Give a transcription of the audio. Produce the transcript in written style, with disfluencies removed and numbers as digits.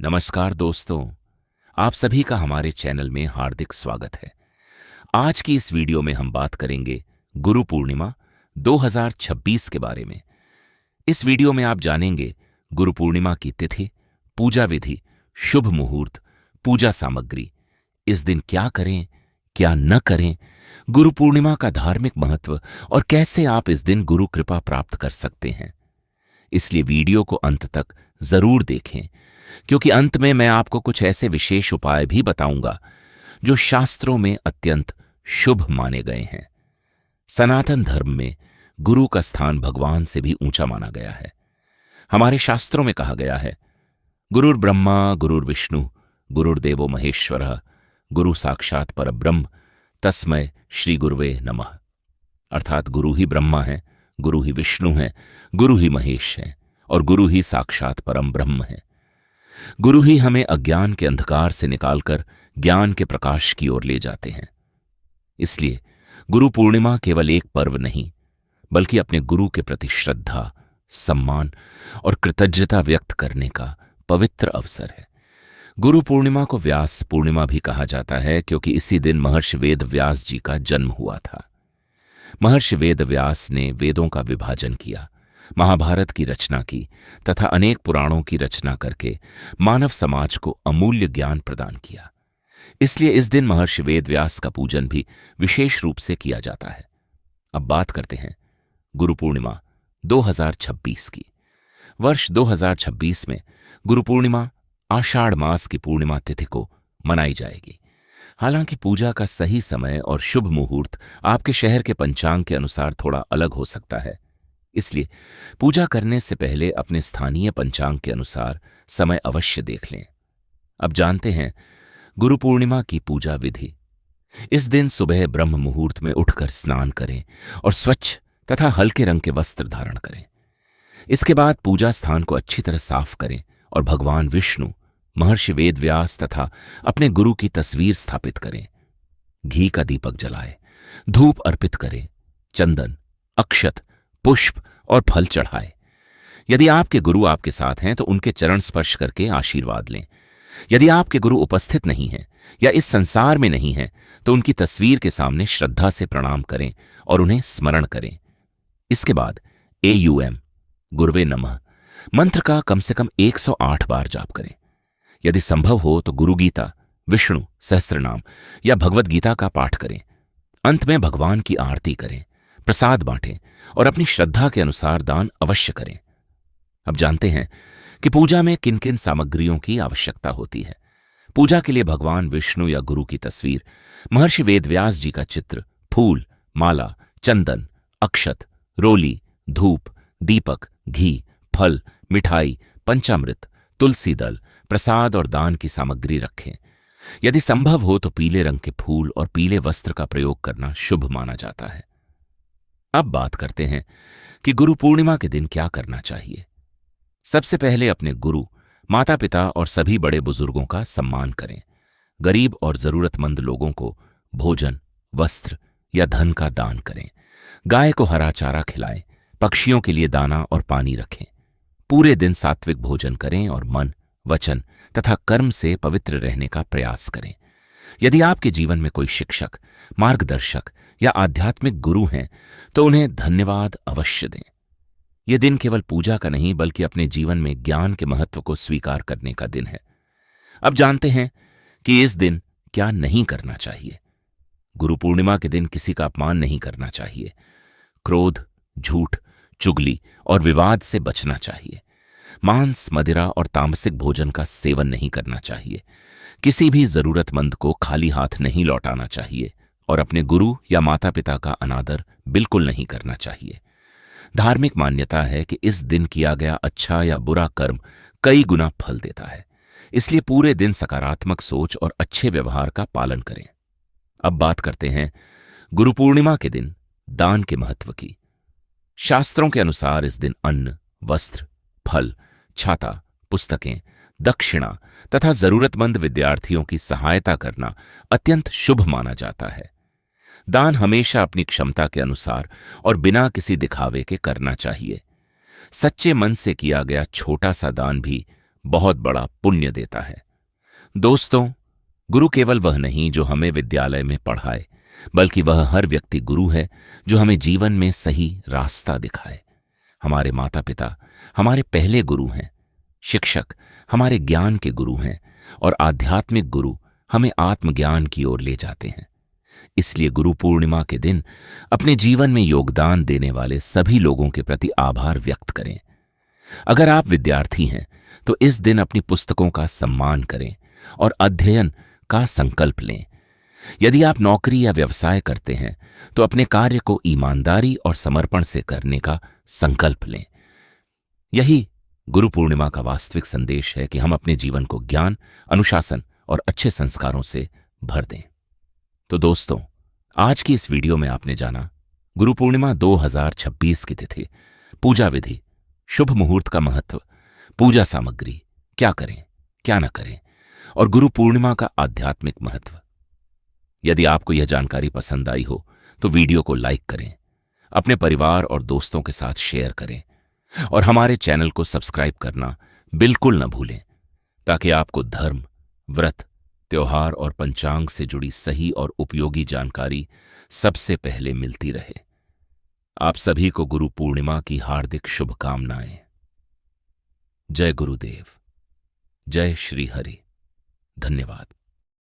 नमस्कार दोस्तों, आप सभी का हमारे चैनल में हार्दिक स्वागत है। आज की इस वीडियो में हम बात करेंगे गुरु पूर्णिमा 2026 के बारे में। इस वीडियो में आप जानेंगे गुरु पूर्णिमा की तिथि, पूजा विधि, शुभ मुहूर्त, पूजा सामग्री, इस दिन क्या करें, क्या न करें, गुरु पूर्णिमा का धार्मिक महत्व और कैसे आप इस दिन गुरु कृपा प्राप्त कर सकते हैं। इसलिए वीडियो को अंत तक जरूर देखें, क्योंकि अंत में मैं आपको कुछ ऐसे विशेष उपाय भी बताऊंगा जो शास्त्रों में अत्यंत शुभ माने गए हैं। सनातन धर्म में गुरु का स्थान भगवान से भी ऊंचा माना गया है। हमारे शास्त्रों में कहा गया है, गुरुर् ब्रह्मा गुरुर्विष्णु गुरुर्देवो महेश्वरः गुरु साक्षात परब्रह्म तस्मै श्री गुरुवे नमः। अर्थात गुरु ही ब्रह्मा है, गुरु ही विष्णु है, गुरु ही महेश है और गुरु ही साक्षात परम ब्रह्म है। गुरु ही हमें अज्ञान के अंधकार से निकालकर ज्ञान के प्रकाश की ओर ले जाते हैं। इसलिए गुरु पूर्णिमा केवल एक पर्व नहीं, बल्कि अपने गुरु के प्रति श्रद्धा, सम्मान और कृतज्ञता व्यक्त करने का पवित्र अवसर है। गुरु पूर्णिमा को व्यास पूर्णिमा भी कहा जाता है, क्योंकि इसी दिन महर्षि वेद व्यास जी का जन्म हुआ था। महर्षि वेद व्यास ने वेदों का विभाजन किया, महाभारत की रचना की तथा अनेक पुराणों की रचना करके मानव समाज को अमूल्य ज्ञान प्रदान किया। इसलिए इस दिन महर्षि वेद व्यास का पूजन भी विशेष रूप से किया जाता है। अब बात करते हैं गुरु पूर्णिमा 2026 की। वर्ष 2026 में गुरु पूर्णिमा आषाढ़ मास की पूर्णिमा तिथि को मनाई जाएगी। हालांकि पूजा का सही समय और शुभ मुहूर्त आपके शहर के पंचांग के अनुसार थोड़ा अलग हो सकता है। इसलिए पूजा करने से पहले अपने स्थानीय पंचांग के अनुसार समय अवश्य देख लें। अब जानते हैं गुरु पूर्णिमा की पूजा विधि। इस दिन सुबह ब्रह्म मुहूर्त में उठकर स्नान करें और स्वच्छ तथा हल्के रंग के वस्त्र धारण करें। इसके बाद पूजा स्थान को अच्छी तरह साफ करें और भगवान विष्णु, महर्षि वेद व्यास तथा अपने गुरु की तस्वीर स्थापित करें। घी का दीपक जलाएं, धूप अर्पित करें, चंदन, अक्षत, पुष्प और फल चढ़ाएं। यदि आपके गुरु आपके साथ हैं तो उनके चरण स्पर्श करके आशीर्वाद लें। यदि आपके गुरु उपस्थित नहीं हैं या इस संसार में नहीं हैं तो उनकी तस्वीर के सामने श्रद्धा से प्रणाम करें और उन्हें स्मरण करें। इसके बाद AUM गुरुवे नमः मंत्र का कम से कम 108 बार जाप करें। यदि संभव हो तो गुरु गीता, विष्णु सहस्त्रनाम या भगवद गीता का पाठ करें। अंत में भगवान की आरती करें, प्रसाद बांटें और अपनी श्रद्धा के अनुसार दान अवश्य करें। अब जानते हैं कि पूजा में किन किन सामग्रियों की आवश्यकता होती है। पूजा के लिए भगवान विष्णु या गुरु की तस्वीर, महर्षि वेद व्यास जी का चित्र, फूल, माला, चंदन, अक्षत, रोली, धूप, दीपक, घी, फल, मिठाई, पंचामृत, तुलसी दल, प्रसाद और दान की सामग्री रखें। यदि संभव हो तो पीले रंग के फूल और पीले वस्त्र का प्रयोग करना शुभ माना जाता है। अब बात करते हैं कि गुरु पूर्णिमा के दिन क्या करना चाहिए। सबसे पहले अपने गुरु, माता पिता और सभी बड़े बुजुर्गों का सम्मान करें। गरीब और जरूरतमंद लोगों को भोजन, वस्त्र या धन का दान करें। गाय को हरा चारा खिलाएं, पक्षियों के लिए दाना और पानी रखें। पूरे दिन सात्विक भोजन करें और मन, वचन तथा कर्म से पवित्र रहने का प्रयास करें। यदि आपके जीवन में कोई शिक्षक, मार्गदर्शक या आध्यात्मिक गुरु हैं तो उन्हें धन्यवाद अवश्य दें। यह दिन केवल पूजा का नहीं, बल्कि अपने जीवन में ज्ञान के महत्व को स्वीकार करने का दिन है। अब जानते हैं कि इस दिन क्या नहीं करना चाहिए। गुरु पूर्णिमा के दिन किसी का अपमान नहीं करना चाहिए। क्रोध, झूठ, चुगली और विवाद से बचना चाहिए। मांस, मदिरा और तामसिक भोजन का सेवन नहीं करना चाहिए। किसी भी जरूरतमंद को खाली हाथ नहीं लौटाना चाहिए और अपने गुरु या माता पिता का अनादर बिल्कुल नहीं करना चाहिए। धार्मिक मान्यता है कि इस दिन किया गया अच्छा या बुरा कर्म कई गुना फल देता है। इसलिए पूरे दिन सकारात्मक सोच और अच्छे व्यवहार का पालन करें। अब बात करते हैं गुरु पूर्णिमा के दिन दान के महत्व की। शास्त्रों के अनुसार इस दिन अन्न, वस्त्र, फल, छाता, पुस्तकें, दक्षिणा तथा जरूरतमंद विद्यार्थियों की सहायता करना अत्यंत शुभ माना जाता है। दान हमेशा अपनी क्षमता के अनुसार और बिना किसी दिखावे के करना चाहिए। सच्चे मन से किया गया छोटा सा दान भी बहुत बड़ा पुण्य देता है। दोस्तों, गुरु केवल वह नहीं जो हमें विद्यालय में पढ़ाए, बल्कि वह हर व्यक्ति गुरु है जो हमें जीवन में सही रास्ता दिखाए। हमारे माता पिता हमारे पहले गुरु हैं, शिक्षक हमारे ज्ञान के गुरु हैं और आध्यात्मिक गुरु हमें आत्मज्ञान की ओर ले जाते हैं। इसलिए गुरु पूर्णिमा के दिन अपने जीवन में योगदान देने वाले सभी लोगों के प्रति आभार व्यक्त करें। अगर आप विद्यार्थी हैं तो इस दिन अपनी पुस्तकों का सम्मान करें और अध्ययन का संकल्प लें। यदि आप नौकरी या व्यवसाय करते हैं तो अपने कार्य को ईमानदारी और समर्पण से करने का संकल्प लें। यही गुरु पूर्णिमा का वास्तविक संदेश है कि हम अपने जीवन को ज्ञान, अनुशासन और अच्छे संस्कारों से भर दें। तो दोस्तों, आज की इस वीडियो में आपने जाना गुरु पूर्णिमा 2026 की तिथि, पूजा विधि, शुभ मुहूर्त का महत्व, पूजा सामग्री, क्या करें क्या न करें, और गुरु पूर्णिमा का आध्यात्मिक महत्व। यदि आपको यह जानकारी पसंद आई हो तो वीडियो को लाइक करें, अपने परिवार और दोस्तों के साथ शेयर करें और हमारे चैनल को सब्सक्राइब करना बिल्कुल न भूलें, ताकि आपको धर्म, व्रत, त्योहार और पंचांग से जुड़ी सही और उपयोगी जानकारी सबसे पहले मिलती रहे। आप सभी को गुरु पूर्णिमा की हार्दिक शुभकामनाएं। जय गुरुदेव, जय श्री हरि। धन्यवाद।